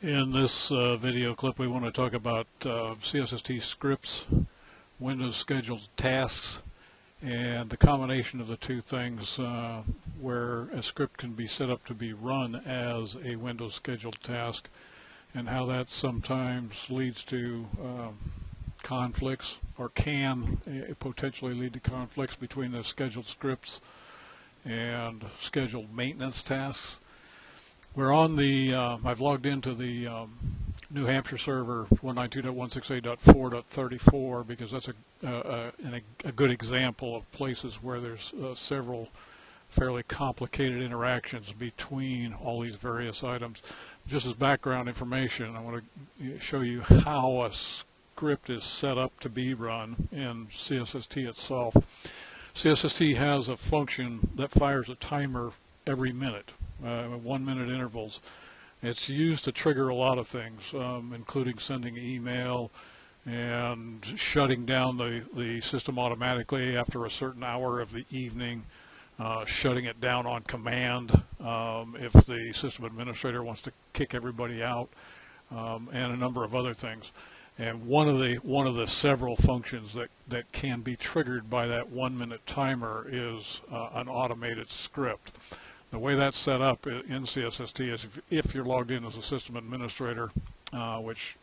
In this video clip, we want to talk about CSST Scripts, Windows scheduled tasks, and the combination of the two things where a script can be set up to be run as a Windows scheduled task, and how that sometimes leads to conflicts, or can potentially lead to conflicts between the scheduled scripts and scheduled maintenance tasks. We're on the, I've logged into the New Hampshire server 192.168.4.34 because that's a good example of places where there's several fairly complicated interactions between all these various items. Just as background information, I want to show you how a script is set up to be run in CSST itself. CSST has a function that fires a timer every minute. 1 minute intervals. It's used to trigger a lot of things, including sending email and shutting down the system automatically after a certain hour of the evening, shutting it down on command if the system administrator wants to kick everybody out, and a number of other things. And one of the several functions that can be triggered by that 1 minute timer is an automated script. The way that's set up in CSST is if you're logged in as a system administrator, which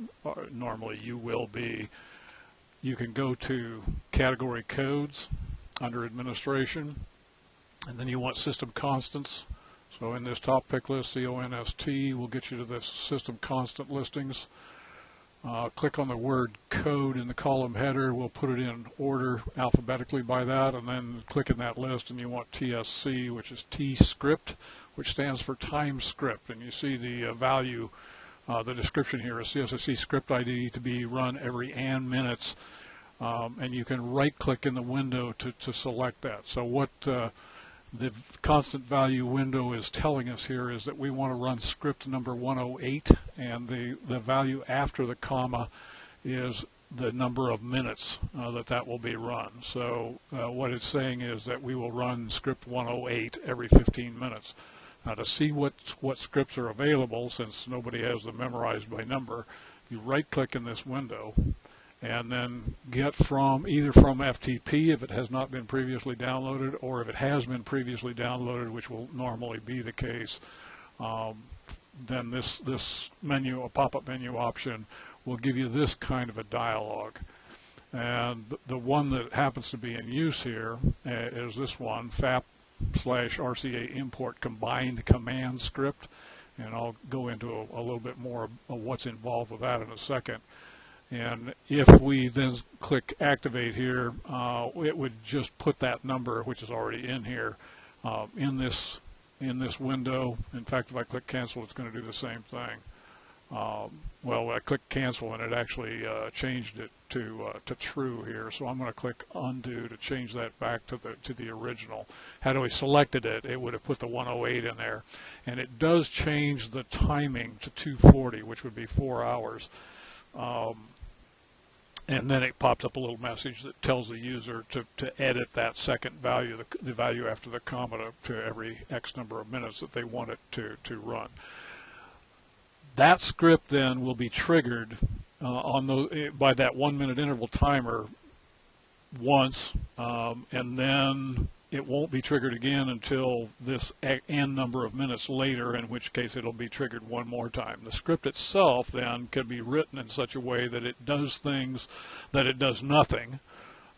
normally you will be, you can go to category codes under administration, and then you want system constants. So in this top pick list, CONST will get you to the system constant listings. Click on the word code in the column header. We'll put it in order alphabetically by that, and then click in that list, and you want TSC, which is T script, which stands for time script. And you see the value, the description here is CSST script ID to be run every n minutes, and you can right click in the window to select that. So what the constant value window is telling us here is that we want to run script number 108, and the value after the comma is the number of minutes that will be run. So what it's saying is that we will run script 108 every 15 minutes. Now, to see what scripts are available, since nobody has them memorized by number, you right click in this window and then get either from FTP if it has not been previously downloaded, or if it has been previously downloaded, which will normally be the case, then this menu, a pop-up menu option, will give you this kind of a dialog. And the one that happens to be in use here is this one, FAP/RCA import combined command script, and I'll go into a little bit more of what's involved with that in a second. And if we then click activate here, it would just put that number, which is already in here, in this window. In fact, if I click cancel, it's going to do the same thing. Well, I clicked cancel, and it actually changed it to true here. So I'm going to click undo to change that back to the original. Had we selected it, it would have put the 108 in there, and it does change the timing to 240, which would be 4 hours. And then it pops up a little message that tells the user to edit that second value, the value after the comma, to every X number of minutes that they want it to run. That script then will be triggered by that 1 minute interval timer once, and then it won't be triggered again until this n number of minutes later, in which case it'll be triggered one more time. The script itself then can be written in such a way that it does things that it does nothing,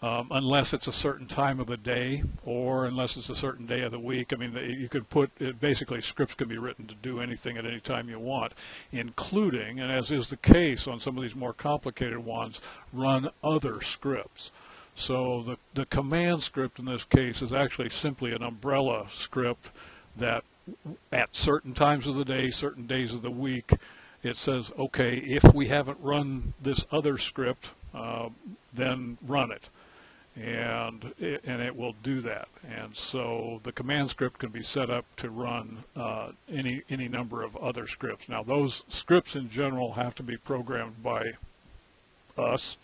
unless it's a certain time of the day, or unless it's a certain day of the week. I mean, you could put it, basically scripts can be written to do anything at any time you want, including, and as is the case on some of these more complicated ones, run other scripts. So the command script in this case is actually simply an umbrella script that at certain times of the day, certain days of the week, it says, okay, if we haven't run this other script, then run it. And it will do that. And so the command script can be set up to run any number of other scripts. Now, those scripts in general have to be programmed by us,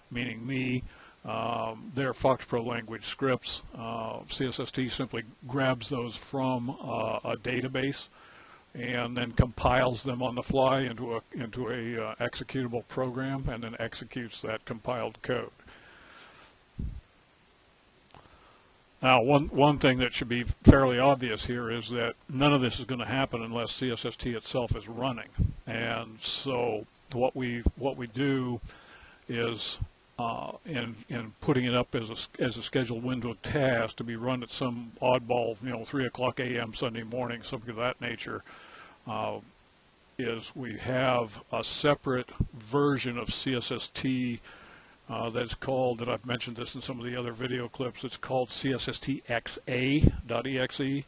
meaning me. They're FoxPro language scripts. CSST simply grabs those from a database and then compiles them on the fly into a executable program, and then executes that compiled code. Now, one thing that should be fairly obvious here is that none of this is going to happen unless CSST itself is running. And so what we do is in putting it up as a scheduled window task to be run at some oddball, 3 o'clock a.m. Sunday morning, something of that nature, is we have a separate version of CSST that's called, and I've mentioned this in some of the other video clips, it's called CSST XA.exe.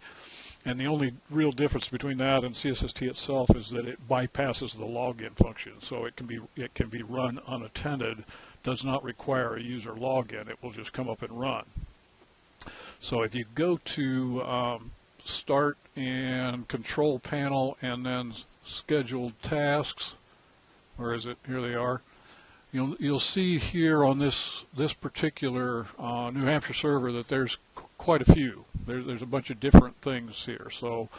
And the only real difference between that and CSST itself is that it bypasses the login function, so it can be run unattended. Does not require a user login. It will just come up and run. So if you go to Start and Control Panel and then Scheduled Tasks, where is it? Here they are. You'll see here on this particular New Hampshire server that there's quite a few. There's a bunch of different things here. So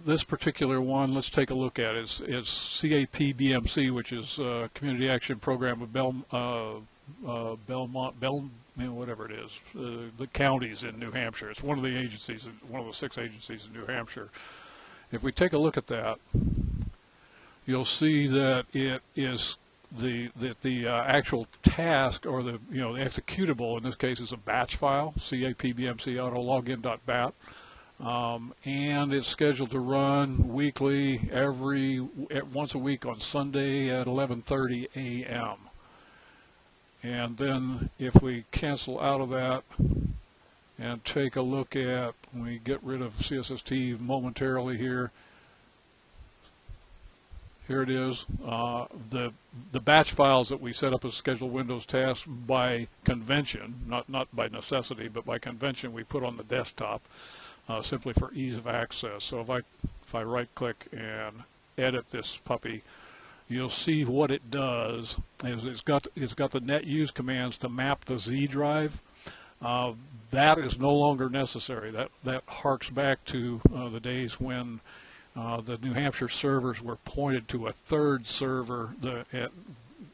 this particular one, let's take a look at, is CAPBMC, which is Community Action Program of Belmont, whatever it is, the counties in New Hampshire. It's one of the agencies, one of the 6 agencies in New Hampshire. If we take a look at that, you'll see that it is the actual task, or the the executable in this case, is a batch file, CAPBMC autologin.bat. And it's scheduled to run weekly, once a week on Sunday at 11:30 a.m. And then if we cancel out of that and take a look at, we get rid of CSST momentarily here. Here it is. The batch files that we set up as scheduled Windows tasks by convention, not by necessity, but by convention, we put on the desktop. Simply for ease of access. So if I right-click and edit this puppy, you'll see what it does is it's got the net use commands to map the Z drive. That is no longer necessary. That harks back to the days when the New Hampshire servers were pointed to a third server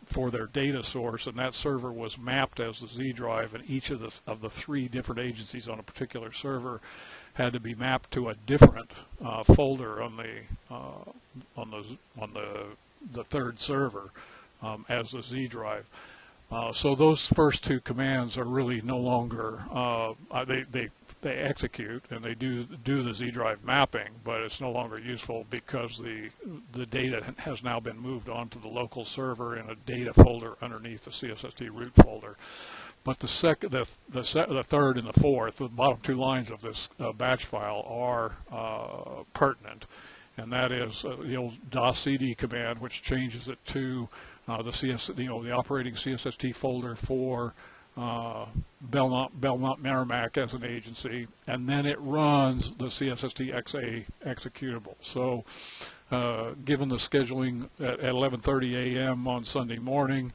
for their data source, and that server was mapped as the Z drive, and each of the 3 different agencies on a particular server had to be mapped to a different folder on the third server as the Z drive. So those first 2 commands are really no longer they execute and they do the Z drive mapping, but it's no longer useful because the data has now been moved onto the local server in a data folder underneath the CSST root folder. But the third and the fourth, the bottom 2 lines of this batch file are pertinent, and that is the old -cd command, which changes it to the operating CSST folder for Belmont Merrimack as an agency, and then it runs the CSST XA executable. So, given the scheduling at 11:30 a.m. on Sunday morning.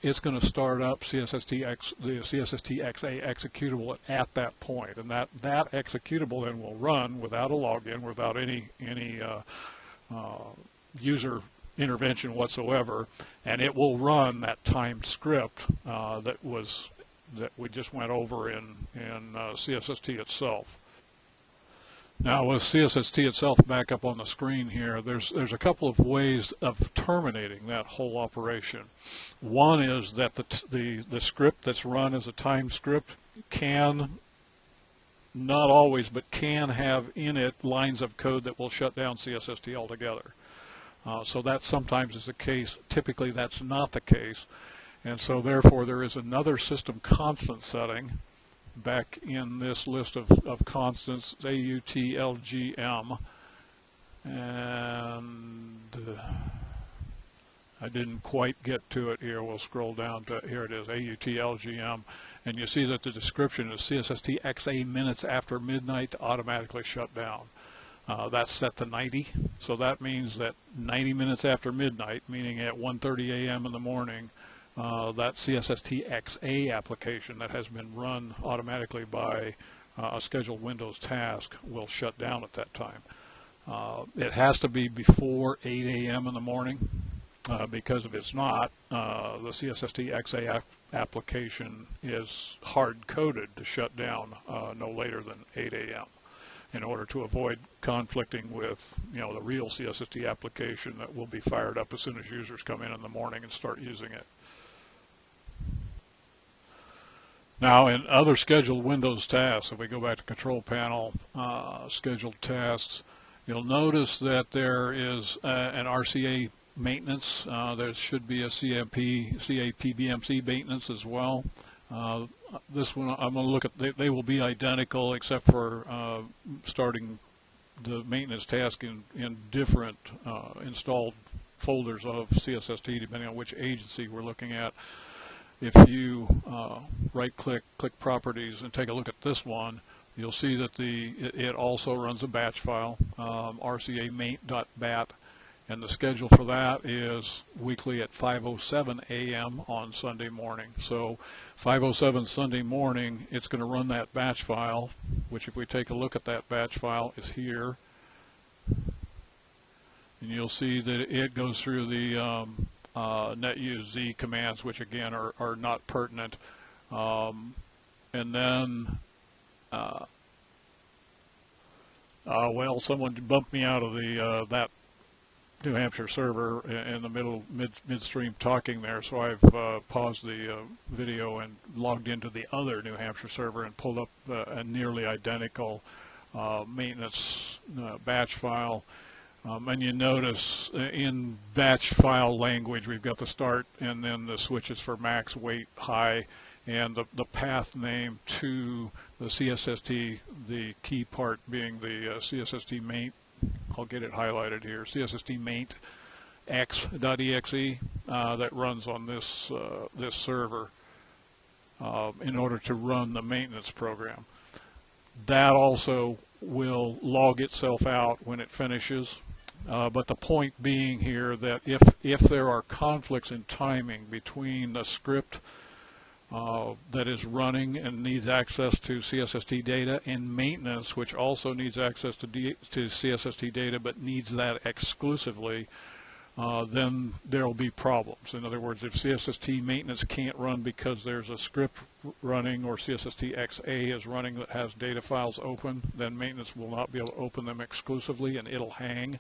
It's going to start up the CSST XA executable at that point, and that executable then will run without a login, without any user intervention whatsoever, and it will run that timed script that we just went over in CSST itself. Now, with CSST itself back up on the screen here, there's a couple of ways of terminating that whole operation. One is that the script that's run as a time script can, not always, but can have in it lines of code that will shut down CSST altogether. So that sometimes is the case. Typically, that's not the case. And so, therefore, there is another system constant setting back in this list of constants, AUTLGM, and I didn't quite get to it here. We'll scroll down to, here it is, AUTLGM, and you see that the description is CSST XA minutes after midnight to automatically shut down. That's set to 90, so that means that 90 minutes after midnight, meaning at 1:30 a.m. in the morning, that CSST XA application that has been run automatically by a scheduled Windows task will shut down at that time. It has to be before 8 a.m. in the morning, because if it's not, the CSST XA application is hard-coded to shut down no later than 8 a.m. in order to avoid conflicting with, the real CSST application that will be fired up as soon as users come in the morning and start using it. Now, in other scheduled Windows tasks, if we go back to Control Panel, Scheduled Tasks, you'll notice that there is an RCA maintenance. There should be a CAPBMC maintenance as well. This one, I'm going to look at, they will be identical except for starting the maintenance task in different installed folders of CSST, depending on which agency we're looking at. If you right-click, click Properties, and take a look at this one, you'll see that it also runs a batch file, RCA maint.bat, and the schedule for that is weekly at 5:07 a.m. on Sunday morning. So 5:07 Sunday morning, it's going to run that batch file, which if we take a look at that batch file is here. And you'll see that it goes through the netuse commands, which again are not pertinent. And then, well, someone bumped me out of the that New Hampshire server in the midstream talking there, so I've paused the video and logged into the other New Hampshire server and pulled up a nearly identical maintenance batch file. And you notice in batch file language we've got the start and then the switches for max, wait, high, and the path name to the CSST, the key part being the CSST maint. I'll get it highlighted here, CSST maint x.exe that runs on this this server in order to run the maintenance program. That also will log itself out when it finishes. But the point being here that if there are conflicts in timing between the script that is running and needs access to CSST data and maintenance, which also needs access to CSST data but needs that exclusively, then there will be problems. In other words, if CSST maintenance can't run because there's a script running or CSST XA is running that has data files open, then maintenance will not be able to open them exclusively and it'll hang,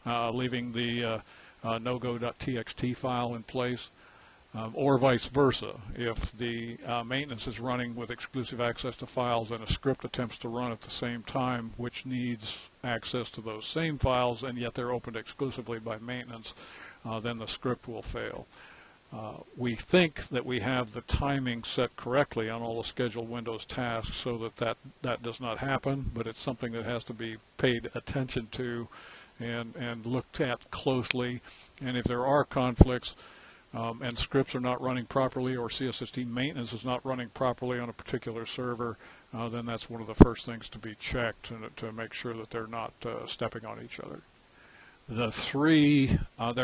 leaving the nogo.txt file in place. Or vice versa. If the maintenance is running with exclusive access to files and a script attempts to run at the same time, which needs access to those same files, and yet they're opened exclusively by maintenance, then the script will fail. We think that we have the timing set correctly on all the scheduled Windows tasks so that does not happen, but it's something that has to be paid attention to and looked at closely. And if there are conflicts, and scripts are not running properly or CSST maintenance is not running properly on a particular server, then that's one of the first things to be checked to make sure that they're not stepping on each other. There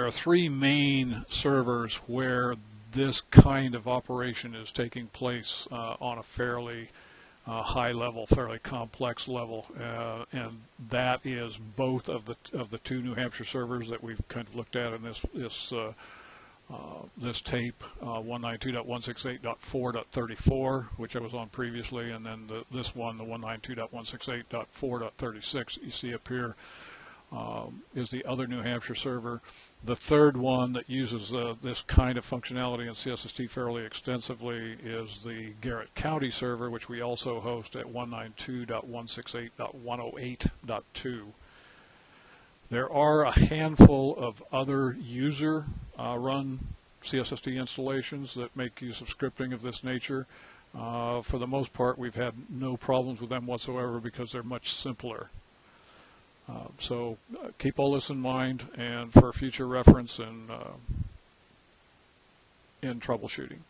are three main servers where this kind of operation is taking place on a fairly high level, fairly complex level, and that is both of the two New Hampshire servers that we've kind of looked at in this tape, 192.168.4.34, which I was on previously, and then this one, the 192.168.4.36 you see up here, is the other New Hampshire server. The third one that uses this kind of functionality in CSST fairly extensively is the Garrett County server, which we also host at 192.168.108.2. There are a handful of other user-run CSST installations that make use of scripting of this nature. For the most part, we've had no problems with them whatsoever because they're much simpler. So keep all this in mind and for future reference in troubleshooting.